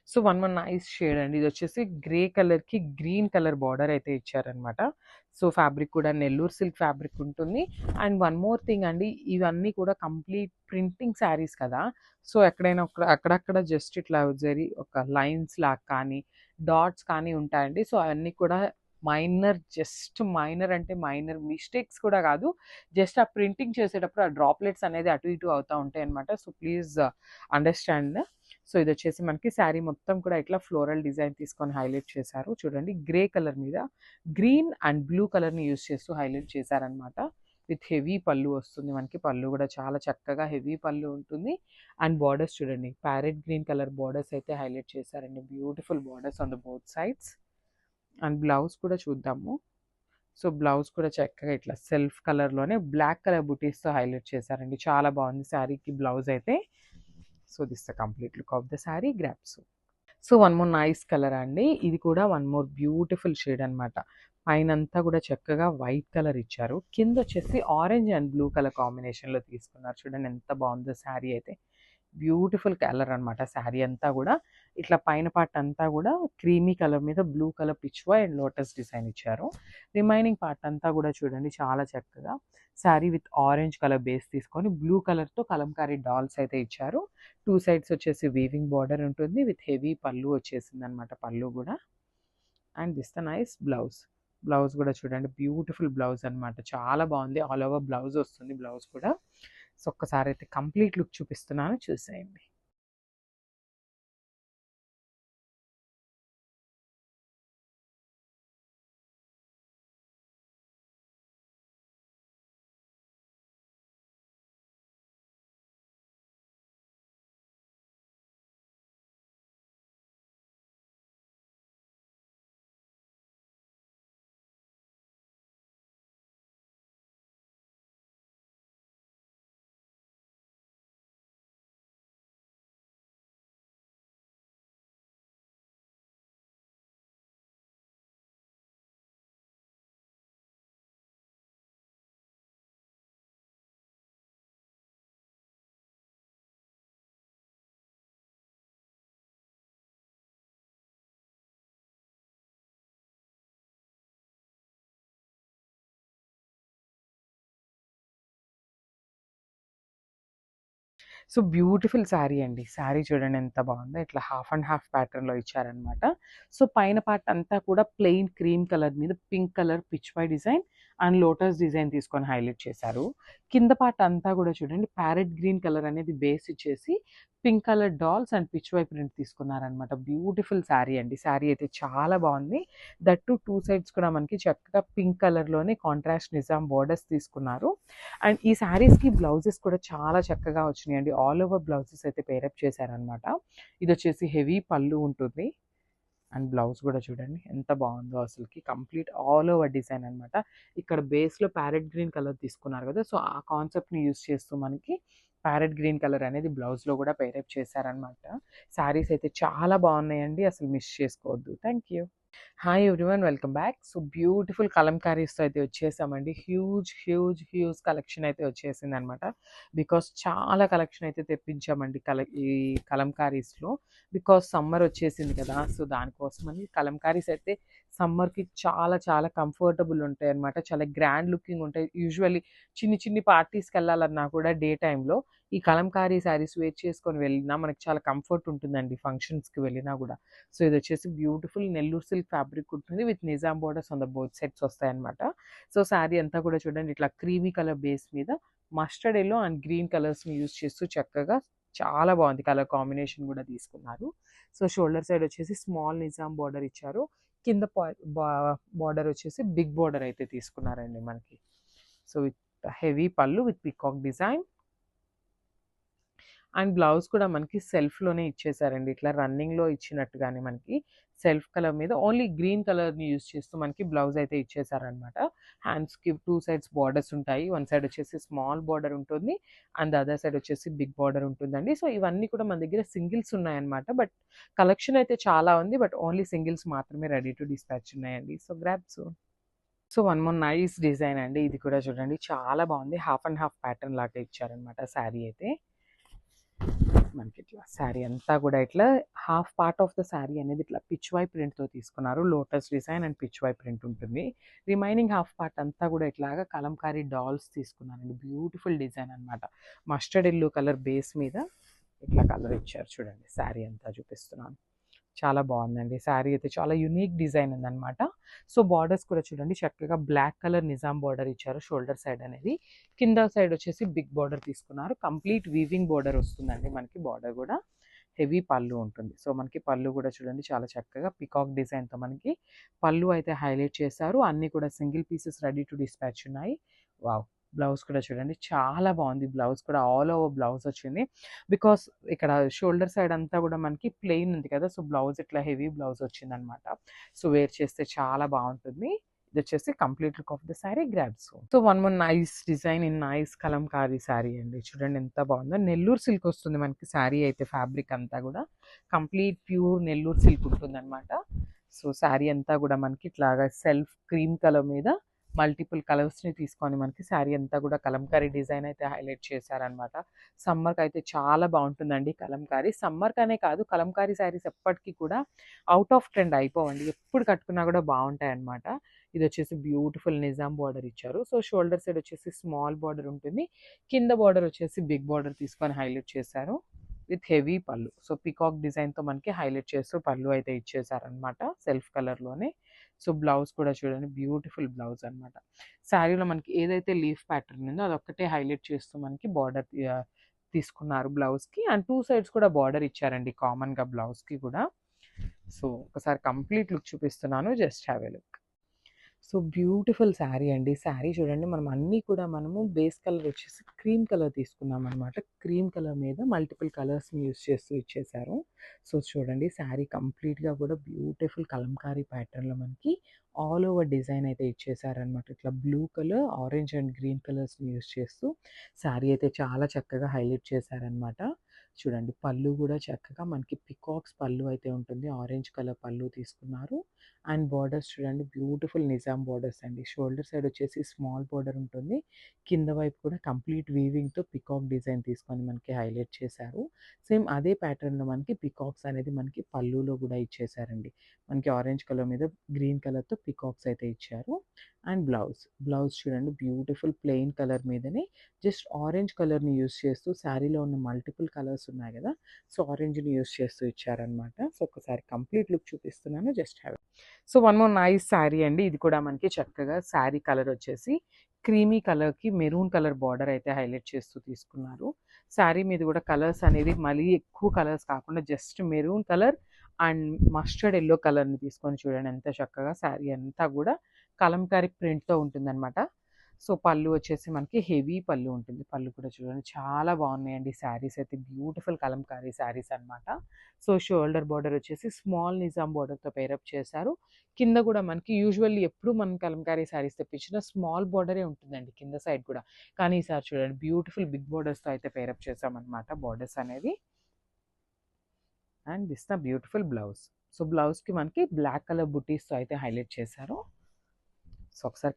So one more nice shade అండి. ఇది వచ్చేసి గ్రే కలర్‌కి గ్రీన్ కలర్ బార్డర్ అయితే ఇచ్చారనమాట. సో ఫ్యాబ్రిక్ కూడా నెల్లూరు సిల్క్ ఫ్యాబ్రిక్ ఉంటుంది. అండ్ వన్ మోర్ థింగ్ అండి, ఇవన్నీ కూడా కంప్లీట్ ప్రింటింగ్ శారీస్ కదా! సో ఎక్కడైనా అక్కడక్కడ జస్ట్ ఇట్లా ఒక లైన్స్ లాగా కానీ, డాట్స్ కానీ ఉంటాయండి. సో అవన్నీ కూడా జస్ట్ మైనర్ అంటే మైనర్ మిస్టేక్స్ కూడా కాదు. జస్ట్ ఆ ప్రింటింగ్ చేసేటప్పుడు ఆ డ్రాప్‌లెట్స్ అనేది అటు ఇటు అవుతా ఉంటాయన్నమాట. So please understand. సో ఇదొచ్చేసి మనకి శారీ మొత్తం కూడా ఇట్లా ఫ్లోరల్ డిజైన్ తీసుకొని హైలైట్ చేశారు. చూడండి గ్రే కలర్ మీద గ్రీన్ అండ్ బ్లూ కలర్‌ని యూజ్ చేస్తూ హైలైట్ చేశారనమాట. విత్ హెవీ పల్లు వస్తుంది మనకి. పల్లు కూడా చాలా చక్కగా హెవీ పల్లు ఉంటుంది. అండ్ బార్డర్స్ చూడండి ప్యారెట్ గ్రీన్ కలర్ బార్డర్స్ అయితే హైలైట్ చేశారండి. Beautiful borders on the both sides. And blouse కూడా చూద్దాము. సో బ్లౌజ్ కూడా చక్కగా ఇట్లా సెల్ఫ్ కలర్‌లోనే బ్లాక్ కలర్ బుటీస్‌తో హైలైట్ చేశారండి. చాలా బాగుంది శారీకి బ్లౌజ్ అయితే. So this the complete look of the sari grasp. So one more nice colour అండి. ఇది కూడా వన్ మోర్ బ్యూటిఫుల్ షేడ్ అనమాట. పైనంతా కూడా చక్కగా వైట్ కలర్ ఇచ్చారు. కిందొచ్చేసి ఆరెంజ్ అండ్ బ్లూ కలర్ కాంబినేషన్‌లో తీసుకున్నారు. చూడండి ఎంత బాగుందో శారీ అయితే. బ్యూటిఫుల్ కలర్ అనమాట శారీ అంతా కూడా. ఇట్లా పైన పార్ట్ అంతా కూడా క్రీమీ కలర్ మీద blue colour Pichwai and lotus design ఇచ్చారు. రిమైనింగ్ పార్ట్ అంతా కూడా చూడండి చాలా చక్కగా sari with orange colour base తీసుకొని బ్లూ కలర్‌తో కలంకారీ డాల్స్ అయితే ఇచ్చారు. 2 సైడ్స్ వచ్చేసి వీవింగ్ బార్డర్ ఉంటుంది. విత్ హెవీ పల్లు వచ్చేసిందనమాట పల్లు కూడా. And this the nice blouse. Blouse కూడా చూడండి బ్యూటిఫుల్ బ్లౌజ్ అనమాట. చాలా బాగుంది. ఆల్ ఓవర్ బ్లౌజ్ వస్తుంది బ్లౌజ్ కూడా. సో ఒక్కసారి అయితే కంప్లీట్ లుక్ చూపిస్తున్నాను చూసేయండి. సో బ్యూటిఫుల్ శారీ అండి. శారీ చూడండి ఎంత బాగుందో. ఇట్లా హాఫ్ అండ్ హాఫ్ ప్యాటర్న్‌లో ఇచ్చారనమాట. సో పైన పార్ట్ అంతా కూడా ప్లెయిన్ క్రీమ్ కలర్ మీద pink colour Pichwai design and lotus design తీసుకొని హైలైట్ చేశారు. కింద పార్ట్ అంతా కూడా చూడండి ప్యారెట్ గ్రీన్ కలర్ అనేది బేస్ ఇచ్చేసి pink colour dolls and Pichwai print తీసుకున్నారనమాట. బ్యూటిఫుల్ శారీ అండి. శారీ అయితే చాలా బాగుంది. దట్ టు 2 సైడ్స్ కూడా మనకి చక్కగా పింక్ కలర్‌లోనే కాంట్రాస్ట్ నిజాం బోర్డర్స్ తీసుకున్నారు. అండ్ ఈ శారీస్‌కి బ్లౌజెస్ కూడా చాలా చక్కగా వచ్చినాయండి. ఆల్ ఓవర్ బ్లౌజెస్ అయితే పేరప్ చేశారనమాట. ఇదొచ్చేసి హెవీ పల్లు ఉంటుంది. అండ్ బ్లౌజ్ కూడా చూడండి ఎంత బాగుందో అసలుకి. కంప్లీట్ ఆల్ ఓవర్ డిజైన్ అనమాట. ఇక్కడ బేస్‌లో ప్యారెట్ గ్రీన్ కలర్ తీసుకున్నారు కదా! సో ఆ కాన్సెప్ట్‌ని యూజ్ చేస్తూ మనకి ప్యారెట్ గ్రీన్ కలర్ అనేది బ్లౌజ్‌లో కూడా పేరప్ చేశారనమాట. శారీస్ అయితే చాలా బాగున్నాయండి. అసలు మిస్ చేసుకోవద్దు. Thank you. Hi everyone, welcome back. So beautiful కలంకారీస్తో అయితే వచ్చేసామండి. హ్యూజ్ కలెక్షన్ అయితే వచ్చేసిందనమాట. బికాస్ చాలా కలెక్షన్ అయితే తెప్పించామండి ఈ కలంకారీస్లో. బికాస్ సమ్మర్ వచ్చేసింది కదా! సో దానికోసమని కలంకారీస్ అయితే సమ్మర్కి చాలా చాలా కంఫర్టబుల్ ఉంటాయి అనమాట. చాలా గ్రాండ్ లుకింగ్ ఉంటాయి. యూజువల్లీ చిన్ని పార్టీస్కి వెళ్ళాలన్నా కూడా డే టైంలో ఈ కలంకారీ శారీస్ వేర్ చేసుకొని వెళ్ళినా మనకి చాలా కంఫర్ట్ ఉంటుందండి ఫంక్షన్స్కి వెళ్ళినా కూడా. సో ఇది వచ్చేసి బ్యూటిఫుల్ నెల్లూరు సిల్క్ ఫ్యాబ్రిక్ ఉంటుంది. With Nizam borders on the both sets వస్తాయన్నమాట. సో శారీ అంతా కూడా చూడండి ఇట్లా క్రీమీ కలర్ బేస్ మీద మస్టర్డ్ ఎల్లో అండ్ గ్రీన్ కలర్స్ని యూజ్ చేస్తూ చక్కగా చాలా బాగుంది. కలర్ కాంబినేషన్ కూడా తీసుకున్నారు. సో షోల్డర్ సైడ్ వచ్చేసి స్మాల్ నిజాం బార్డర్ ఇచ్చారు. కింద బార్డర్ వచ్చేసి బిగ్ బార్డర్ అయితే తీసుకున్నారండి మనకి. So with heavy pallu with peacock design. And blouse కూడా మనకి సెల్ఫ్‌లోనే ఇచ్చేసారండి. ఇట్లా రన్నింగ్‌లో ఇచ్చినట్టుగానే మనకి సెల్ఫ్ కలర్ మీద ఓన్లీ గ్రీన్ కలర్‌ని యూజ్ చేస్తూ మనకి బ్లౌజ్ అయితే ఇచ్చేసారనమాట. హ్యాండ్స్‌కి 2 సైడ్స్ బార్డర్స్ ఉంటాయి. వన్ సైడ్ వచ్చేసి స్మాల్ బార్డర్ ఉంటుంది. అండ్ ద అదర్ సైడ్ వచ్చేసి బిగ్ బార్డర్ ఉంటుందండి. సో ఇవన్నీ కూడా మన దగ్గర సింగిల్స్ ఉన్నాయన్నమాట. బట్ కలెక్షన్ అయితే చాలా ఉంది. బట్ ఓన్లీ సింగిల్స్ మాత్రమే రెడీ టు డిస్పాచ్ ఉన్నాయండి. So grab soon. So one more nice design అండి. ఇది కూడా చూడండి చాలా బాగుంది. హాఫ్ అండ్ హాఫ్ ప్యాటర్న్ లాగా ఇచ్చారనమాట శారీ అయితే. మనకి ఇట్లా శారీ అంతా కూడా ఇట్లా half part of the sari అనేది ఇట్లా పిచ్వై ప్రింట్తో తీసుకున్నారు. Lotus design and Pichwai print ఉంటుంది. రిమైనింగ్ హాఫ్ పార్ట్ అంతా కూడా ఇట్లాగా కలంకారీ డాల్స్ తీసుకున్నారండి. బ్యూటిఫుల్ డిజైన్ అనమాట. మస్టర్డ్ ఎల్లో కలర్ బేస్ మీద ఇట్లా కలర్ ఇచ్చారు చూడండి. శారీ అంతా చూపిస్తున్నాను. చాలా బాగుందండి. శారీ అయితే చాలా యూనిక్ డిజైన్ ఉందనమాట. సో బార్డర్స్ కూడా చూడండి చక్కగా బ్లాక్ కలర్ నిజాం బార్డర్ ఇచ్చారు షోల్డర్ సైడ్ అనేది. కింద సైడ్ వచ్చేసి బిగ్ బార్డర్ తీసుకున్నారు. కంప్లీట్ వీవింగ్ బార్డర్ వస్తుందండి మనకి. బార్డర్ కూడా హెవీ పళ్ళు ఉంటుంది. సో మనకి పళ్ళు కూడా చూడండి చాలా చక్కగా పికాక్ డిజైన్తో మనకి పళ్ళు అయితే హైలైట్ చేశారు. అన్నీ కూడా single pieces ready to dispatch ఉన్నాయి. వావ్! బ్లౌజ్ కూడా చూడండి చాలా బాగుంది. బ్లౌజ్ కూడా ఆల్ ఓవర్ బ్లౌజ్ వచ్చింది. బికాస్ ఇక్కడ షోల్డర్ సైడ్ అంతా కూడా మనకి ప్లెయిన్ ఉంది కదా! సో బ్లౌజ్ ఇట్లా హెవీ బ్లౌజ్ వచ్చిందనమాట. సో వేర్ చేస్తే చాలా బాగుంటుంది. ఇది వచ్చేసి complete look of the sari grabs. So one more nice design in nice Kalamkari sari అండి. చూడండి ఎంత బాగుందో. నెల్లూరు సిల్క్ వస్తుంది మనకి శారీ అయితే. ఫ్యాబ్రిక్ అంతా కూడా కంప్లీట్ ప్యూర్ నెల్లూరు సిల్క్ ఉంటుందన్నమాట. సో శారీ అంతా కూడా మనకి ఇట్లాగా సెల్ఫ్ క్రీమ్ కలర్ మీద మల్టిపుల్ కలర్స్ని తీసుకొని మనకి శారీ అంతా కూడా కలంకారీ డిజైన్ అయితే హైలైట్ చేశారనమాట. సమ్మర్కి అయితే చాలా బాగుంటుందండి కలంకారీ. సమ్మర్కి అనే కాదు, కలంకారీ శారీస్ ఎప్పటికీ కూడా అవుట్ ఆఫ్ ట్రెండ్ అయిపోవండి. ఎప్పుడు కట్టుకున్నా కూడా బాగుంటాయి అనమాట. ఇది వచ్చేసి బ్యూటిఫుల్ నిజాం బార్డర్ ఇచ్చారు. సో షోల్డర్ సైడ్ వచ్చేసి స్మాల్ బార్డర్ ఉంటుంది. కింద బార్డర్ వచ్చేసి బిగ్ బార్డర్ తీసుకొని హైలైట్ చేశారు విత్ హెవీ పళ్ళు. సో పికాక్ డిజైన్తో మనకి హైలైట్ చేస్తూ పళ్ళు అయితే ఇచ్చేసారనమాట సెల్ఫ్ కలర్లోనే. సో బ్లౌజ్ కూడా చూడండి బ్యూటిఫుల్ బ్లౌజ్ అనమాట. శారీలో మనకి ఏదైతే లీఫ్ ప్యాటర్న్ ఉందో అదొక్కటే హైలైట్ చేస్తూ మనకి బార్డర్ తీసుకున్నారు బ్లౌజ్కి. అండ్ టూ సైడ్స్ కూడా బార్డర్ ఇచ్చారండి కామన్గా బ్లౌజ్కి కూడా. సో ఒకసారి కంప్లీట్ లుక్ చూపిస్తున్నాను. Just have a look. So beautiful sari అండి. శారీ చూడండి మనం అన్నీ కూడా మనము బేస్ కలర్ వచ్చేసి క్రీమ్ కలర్ తీసుకున్నాం అనమాట. క్రీమ్ కలర్ మీద మల్టిపుల్ కలర్స్ని యూస్ చేస్తూ ఇచ్చేసారు. సో చూడండి శారీ కంప్లీట్గా కూడా బ్యూటిఫుల్ కలంకారీ ప్యాటర్న్లో మనకి ఆల్ ఓవర్ డిజైన్ అయితే ఇచ్చేసారనమాట. ఇట్లా blue colour, orange and green కలర్స్ని యూస్ చేస్తూ శారీ అయితే చాలా చక్కగా హైలైట్ చేశారనమాట. చూడండి పళ్ళు కూడా చక్కగా మనకి పికాక్స్ పళ్ళు అయితే ఉంటుంది. ఆరెంజ్ కలర్ పళ్ళు తీసుకున్నారు. అండ్ బార్డర్స్ చూడండి బ్యూటిఫుల్ నిజాం బార్డర్స్ అండి. షోల్డర్ సైడ్ వచ్చేసి స్మాల్ బార్డర్ ఉంటుంది. కింద వైపు కూడా కంప్లీట్ వీవింగ్తో పికాక్ డిజైన్ తీసుకొని మనకి హైలైట్ చేశారు. సేమ్ అదే ప్యాటర్న్లో మనకి పికాక్స్ అనేది మనకి పళ్ళులో కూడా ఇచ్చేసారండి. మనకి ఆరెంజ్ కలర్ మీద గ్రీన్ కలర్తో పికాక్స్ అయితే ఇచ్చారు. అండ్ బ్లౌజ్ చూడండి బ్యూటిఫుల్ ప్లెయిన్ కలర్ మీదనే జస్ట్ ఆరెంజ్ కలర్ని యూస్ చేస్తూ శారీలో ఉన్న మల్టిపుల్ కలర్స్ ఉన్నాయి కదా! సో ఆరెంజ్ని యూస్ చేస్తూ ఇచ్చారనమాట. సో ఒకసారి కంప్లీట్ లుక్ చూపిస్తున్నాను. Just have. So one more nice sari అండి. ఇది కూడా మనకి చక్కగా శారీ కలర్ వచ్చేసి క్రీమీ కలర్కి మెరూన్ కలర్ బార్డర్ అయితే హైలైట్ చేస్తూ తీసుకున్నారు. శారీ మీద కూడా కలర్స్ అనేది మళ్ళీ ఎక్కువ కలర్స్ కాకుండా just maroon colour and mustard yellow కలర్ని తీసుకొని చూడండి ఎంత చక్కగా శారీ అంతా కూడా కలంకారీ ప్రింట్తో ఉంటుందన్నమాట. సో పళ్ళు వచ్చేసి మనకి హెవీ పళ్ళు ఉంటుంది. పళ్ళు కూడా చూడండి చాలా బాగున్నాయండి. శారీస్ అయితే బ్యూటిఫుల్ కలంకారీ శారీస్ అనమాట. సో షోల్డర్ బార్డర్ వచ్చేసి స్మాల్ నిజాం బార్డర్తో పేరప్ చేశారు. కింద కూడా మనకి యూజువల్లీ ఎప్పుడు మనం కలంకారీ శారీస్ తెప్పించిన స్మాల్ బార్డరే ఉంటుందండి కింద సైడ్ కూడా. కానీ ఈసారి చూడండి బ్యూటిఫుల్ బిగ్ బార్డర్స్తో అయితే పేరప్ చేసామన్నమాట బార్డర్స్ అనేది. And this the beautiful blouse. So బ్లౌజ్కి మనకి బ్లాక్ కలర్ బుటీస్తో అయితే హైలైట్ చేశారు. సో ఒకసారి